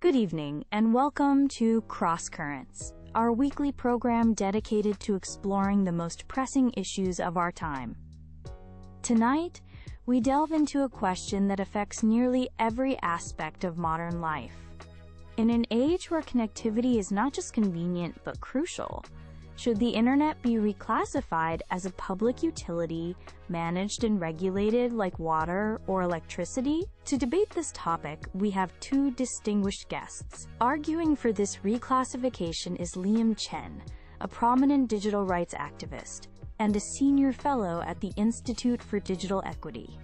Good evening, and welcome to Cross Currents, our weekly program dedicated to exploring the most pressing issues of our time. Tonight, we delve into a question that affects nearly every aspect of modern life. In an age where connectivity is not just convenient but crucial, should the internet be reclassified as a public utility managed and regulated like water or electricity? To debate this topic, we have two distinguished guests. Arguing for this reclassification is Liam Chen, a prominent digital rights activist and a senior fellow at the Institute for Digital Equity.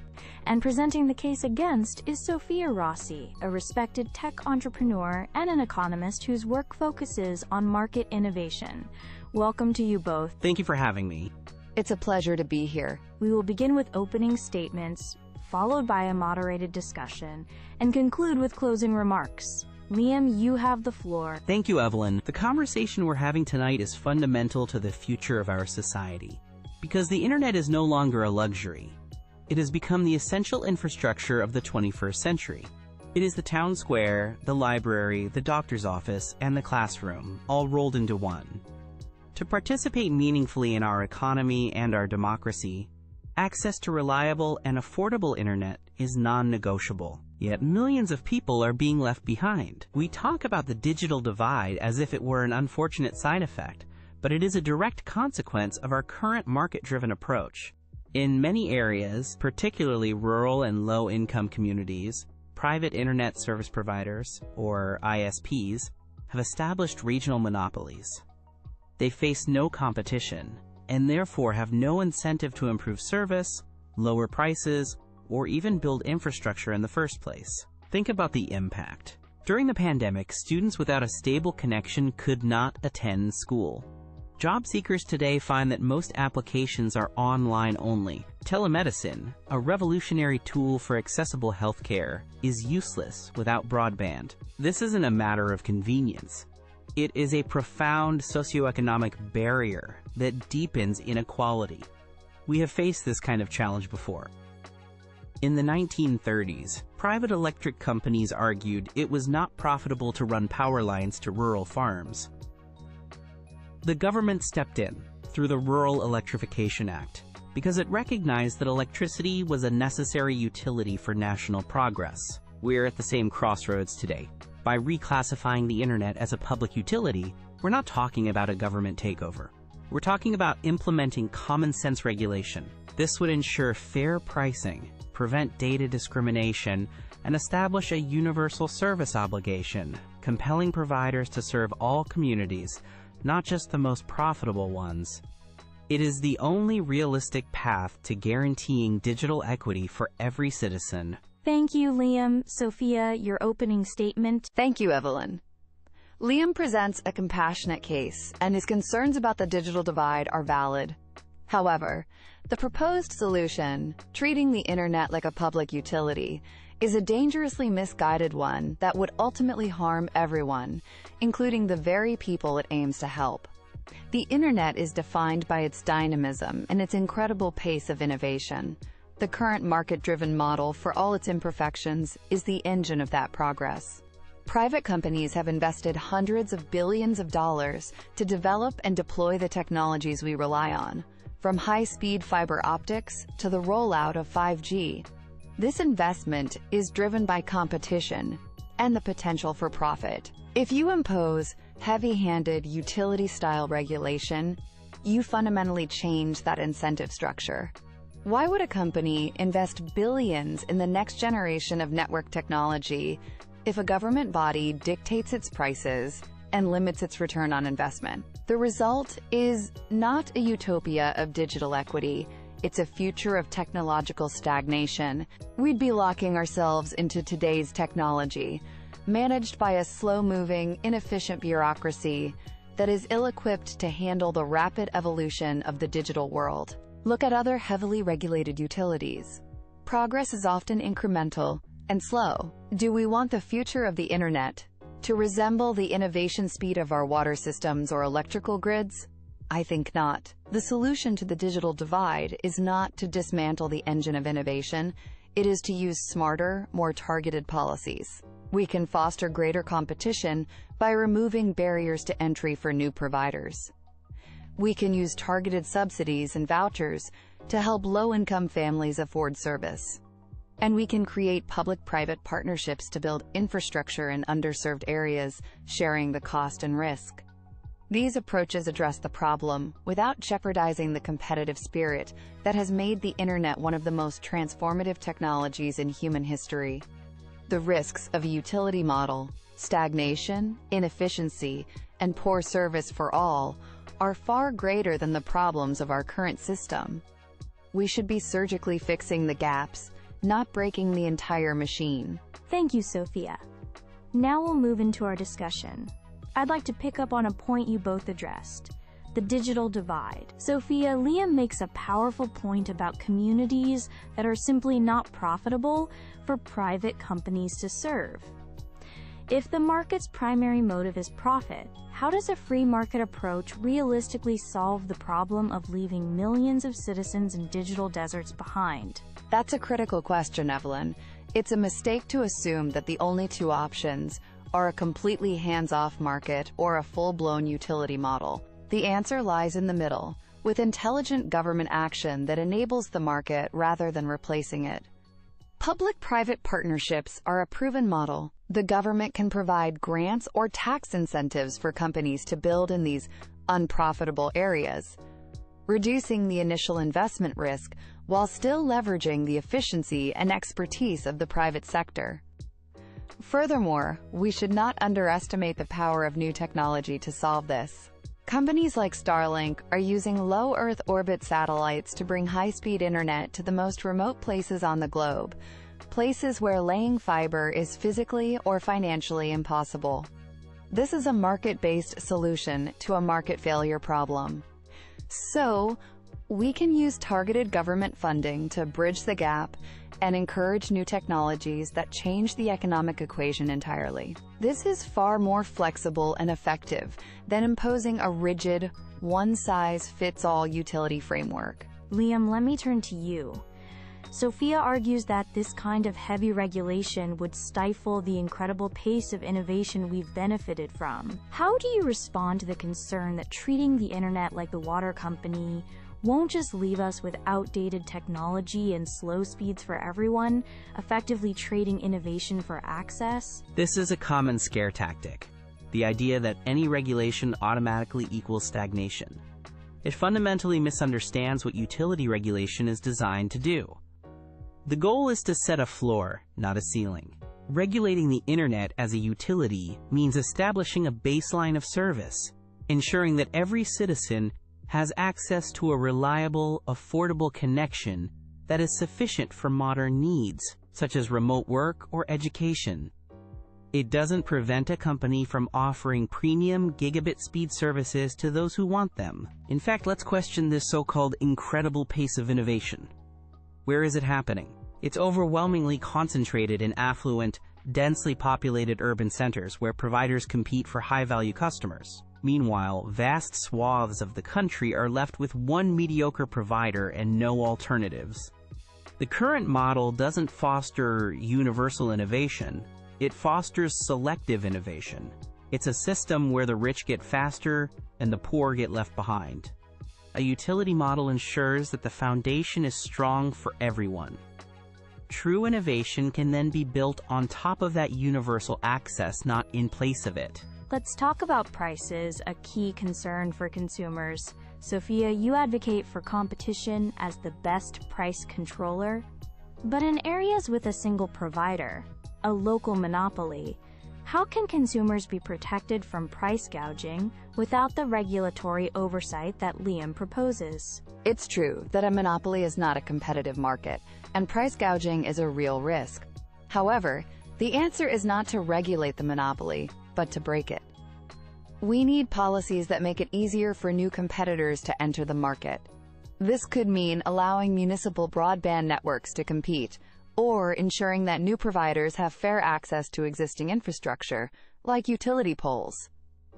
And presenting the case against is Sophia Rossi, a respected tech entrepreneur and an economist whose work focuses on market innovation. Welcome to you both. Thank you for having me. It's a pleasure to be here. We will begin with opening statements, followed by a moderated discussion, and conclude with closing remarks. Liam, you have the floor. Thank you, Evelyn. The conversation we're having tonight is fundamental to the future of our society, because the internet is no longer a luxury. It has become the essential infrastructure of the 21st century. It is the town square, the library, the doctor's office, and the classroom, all rolled into one. To participate meaningfully in our economy and our democracy, access to reliable and affordable internet is non-negotiable. Yet millions of people are being left behind. We talk about the digital divide as if it were an unfortunate side effect, but it is a direct consequence of our current market-driven approach. In many areas, particularly rural and low-income communities, private internet service providers, or ISPs, have established regional monopolies. They face no competition, and therefore have no incentive to improve service, lower prices, or even build infrastructure in the first place. Think about the impact. During the pandemic, students without a stable connection could not attend school. Job seekers today find that most applications are online only. Telemedicine, a revolutionary tool for accessible healthcare, is useless without broadband. This isn't a matter of convenience. It is a profound socioeconomic barrier that deepens inequality. We have faced this kind of challenge before. In the 1930s, private electric companies argued it was not profitable to run power lines to rural farms. The government stepped in through the Rural Electrification Act because it recognized that electricity was a necessary utility for national progress. We're at the same crossroads today. By reclassifying the internet as a public utility, we're not talking about a government takeover. We're talking about implementing common sense regulation. This would ensure fair pricing, prevent data discrimination, and establish a universal service obligation, compelling providers to serve all communities, not just the most profitable ones. It is the only realistic path to guaranteeing digital equity for every citizen. Thank you, Liam. Sophia, your opening statement. Thank you, Evelyn. Liam presents a compassionate case, and his concerns about the digital divide are valid. However, the proposed solution, treating the internet like a public utility, is a dangerously misguided one that would ultimately harm everyone, including the very people it aims to help. The internet is defined by its dynamism and its incredible pace of innovation. The current market-driven model, for all its imperfections, is the engine of that progress. Private companies have invested hundreds of billions of dollars to develop and deploy the technologies we rely on, from high-speed fiber optics to the rollout of 5G. This investment is driven by competition and the potential for profit. If you impose heavy-handed utility-style regulation, you fundamentally change that incentive structure. Why would a company invest billions in the next generation of network technology if a government body dictates its prices and limits its return on investment? The result is not a utopia of digital equity. It's a future of technological stagnation. We'd be locking ourselves into today's technology, managed by a slow-moving, inefficient bureaucracy that is ill-equipped to handle the rapid evolution of the digital world. Look at other heavily regulated utilities. Progress is often incremental and slow. Do we want the future of the internet to resemble the innovation speed of our water systems or electrical grids? I think not. The solution to the digital divide is not to dismantle the engine of innovation. It is to use smarter, more targeted policies. We can foster greater competition by removing barriers to entry for new providers. We can use targeted subsidies and vouchers to help low-income families afford service. And we can create public-private partnerships to build infrastructure in underserved areas, sharing the cost and risk. These approaches address the problem without jeopardizing the competitive spirit that has made the internet one of the most transformative technologies in human history. The risks of a utility model, stagnation, inefficiency, and poor service for all, are far greater than the problems of our current system. We should be surgically fixing the gaps, not breaking the entire machine. Thank you, Sophia. Now we'll move into our discussion. I'd like to pick up on a point you both addressed: the digital divide. Sophia, Liam makes a powerful point about communities that are simply not profitable for private companies to serve. If the market's primary motive is profit, how does a free market approach realistically solve the problem of leaving millions of citizens in digital deserts behind? That's a critical question, Evelyn. It's a mistake to assume that the only two options are a completely hands-off market or a full-blown utility model. The answer lies in the middle, with intelligent government action that enables the market rather than replacing it. Public-private partnerships are a proven model. The government can provide grants or tax incentives for companies to build in these unprofitable areas, reducing the initial investment risk while still leveraging the efficiency and expertise of the private sector. Furthermore, we should not underestimate the power of new technology to solve this. Companies like Starlink are using low Earth orbit satellites to bring high-speed internet to the most remote places on the globe, places where laying fiber is physically or financially impossible. This is a market-based solution to a market failure problem. So, we can use targeted government funding to bridge the gap and encourage new technologies that change the economic equation entirely. This is far more flexible and effective than imposing a rigid, one-size-fits-all utility framework. Liam, let me turn to you. Sophia argues that this kind of heavy regulation would stifle the incredible pace of innovation we've benefited from. How do you respond to the concern that treating the internet like the water company won't just leave us with outdated technology and slow speeds for everyone, effectively trading innovation for access? This is a common scare tactic, the idea that any regulation automatically equals stagnation. It fundamentally misunderstands what utility regulation is designed to do. The goal is to set a floor, not a ceiling. Regulating the internet as a utility means establishing a baseline of service, ensuring that every citizen has access to a reliable, affordable connection that is sufficient for modern needs, such as remote work or education. It doesn't prevent a company from offering premium gigabit speed services to those who want them. In fact, let's question this so-called incredible pace of innovation. Where is it happening? It's overwhelmingly concentrated in affluent, densely populated urban centers where providers compete for high-value customers. Meanwhile, vast swaths of the country are left with one mediocre provider and no alternatives. The current model doesn't foster universal innovation, it fosters selective innovation. It's a system where the rich get faster and the poor get left behind. A utility model ensures that the foundation is strong for everyone. True innovation can then be built on top of that universal access, not in place of it. Let's talk about prices, a key concern for consumers. Sophia, you advocate for competition as the best price controller. But in areas with a single provider, a local monopoly, how can consumers be protected from price gouging without the regulatory oversight that Liam proposes? It's true that a monopoly is not a competitive market, and price gouging is a real risk. However, the answer is not to regulate the monopoly, but to break it. We need policies that make it easier for new competitors to enter the market. This could mean allowing municipal broadband networks to compete, or ensuring that new providers have fair access to existing infrastructure, like utility poles.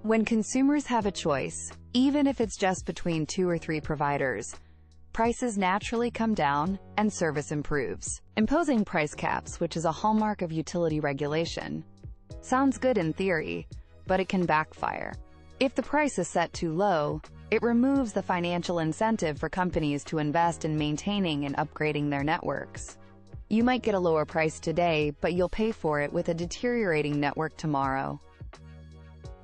When consumers have a choice, even if it's just between 2 or 3 providers, prices naturally come down and service improves. Imposing price caps, which is a hallmark of utility regulation, Sounds good in theory, but it can backfire. If the price is set too low, it removes the financial incentive for companies to invest in maintaining and upgrading their networks. You might get a lower price today, but you'll pay for it with a deteriorating network tomorrow.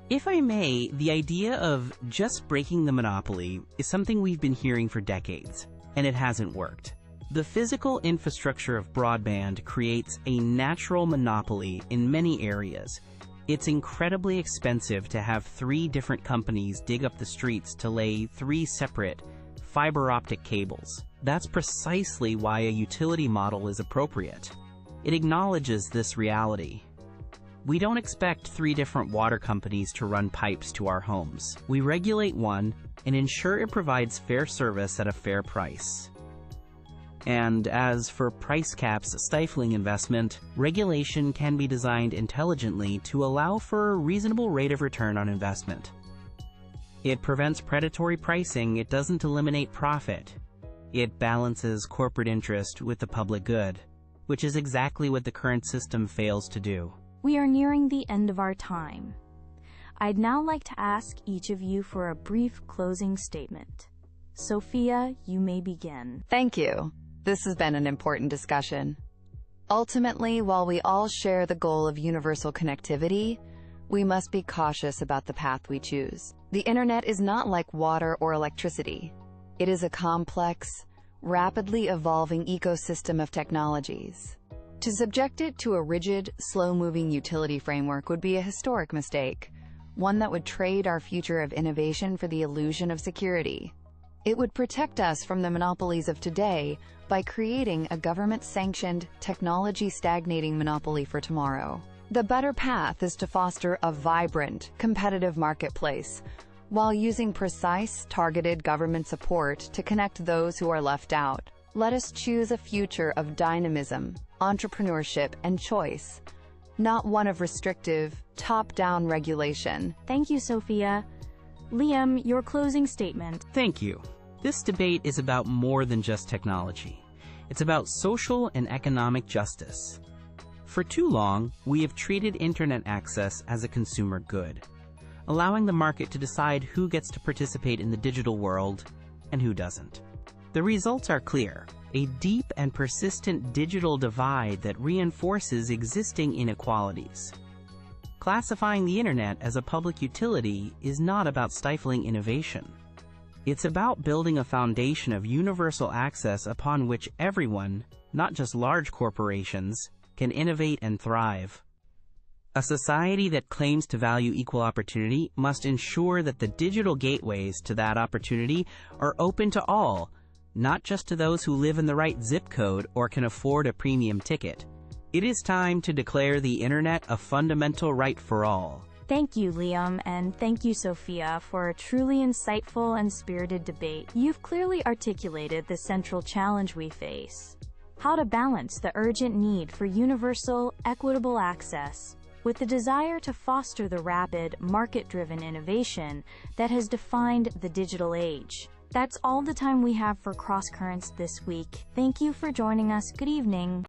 If I may, the idea of just breaking the monopoly is something we've been hearing for decades, and it hasn't worked. The physical infrastructure of broadband creates a natural monopoly in many areas. It's incredibly expensive to have 3 different companies dig up the streets to lay 3 separate fiber optic cables. That's precisely why a utility model is appropriate. It acknowledges this reality. We don't expect 3 different water companies to run pipes to our homes. We regulate one and ensure it provides fair service at a fair price. And as for price caps stifling investment, regulation can be designed intelligently to allow for a reasonable rate of return on investment. It prevents predatory pricing, it doesn't eliminate profit. It balances corporate interest with the public good, which is exactly what the current system fails to do. We are nearing the end of our time. I'd now like to ask each of you for a brief closing statement. Sophia, you may begin. Thank you. This has been an important discussion. Ultimately, while we all share the goal of universal connectivity, we must be cautious about the path we choose. The internet is not like water or electricity. It is a complex, rapidly evolving ecosystem of technologies. To subject it to a rigid, slow-moving utility framework would be a historic mistake, one that would trade our future of innovation for the illusion of security. It would protect us from the monopolies of today by creating a government-sanctioned, technology-stagnating monopoly for tomorrow. The better path is to foster a vibrant, competitive marketplace, while using precise, targeted government support to connect those who are left out. Let us choose a future of dynamism, entrepreneurship, and choice, not one of restrictive, top-down regulation. Thank you, Sophia. Liam, your closing statement. Thank you. This debate is about more than just technology. It's about social and economic justice. For too long, we have treated internet access as a consumer good, allowing the market to decide who gets to participate in the digital world and who doesn't. The results are clear: a deep and persistent digital divide that reinforces existing inequalities. Classifying the internet as a public utility is not about stifling innovation. It's about building a foundation of universal access upon which everyone, not just large corporations, can innovate and thrive. A society that claims to value equal opportunity must ensure that the digital gateways to that opportunity are open to all, not just to those who live in the right zip code or can afford a premium ticket. It is time to declare the internet a fundamental right for all. Thank you, Liam, and thank you, Sophia, for a truly insightful and spirited debate. You've clearly articulated the central challenge we face: how to balance the urgent need for universal, equitable access with the desire to foster the rapid, market-driven innovation that has defined the digital age. That's all the time we have for Cross Currents this week. Thank you for joining us. Good evening.